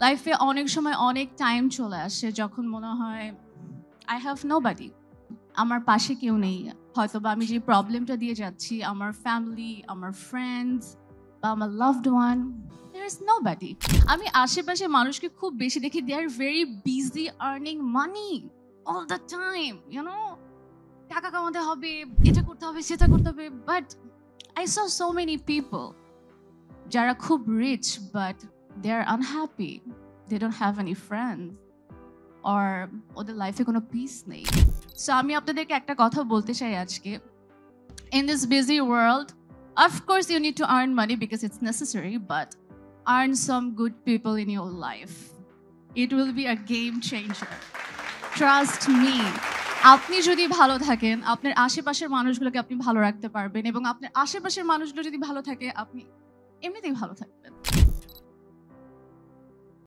লাইফে অনেক সময় অনেক টাইম চলে আসে যখন মনে হয় আই হ্যাভ নোবডি, আমার পাশে কেউ নেই। হয়তো বা আমি যে প্রবলেমটা দিয়ে যাচ্ছি, আমার ফ্যামিলি, আমার ফ্রেন্ডস বা আমার loved one, there is nobody. আমি আশেপাশে মানুষকে খুব বেশি দেখি, they are very busy earning money all the time, you know, টাকা কামাতে হবে, এটা করতে হবে, সেটা করতে হবে। But I saw so many people যারা খুব rich but they are unhappy, they don't have any friends, or ওদের লাইফে কোনো পিস নেই। সো আমি আপনাদেরকে একটা কথা বলতে চাই আজকে, in this busy world, of course you need to earn money because it's necessary, but earn some good people in your life. It will be a game changer. Trust me. আপনি যদি ভালো থাকেন, আপনার আশেপাশের মানুষগুলোকে আপনি ভালো রাখতে পারবেন, এবং আপনার আশেপাশের মানুষগুলো যদি ভালো থাকে, আপনি এমনিতেই ভালো থাকবেন।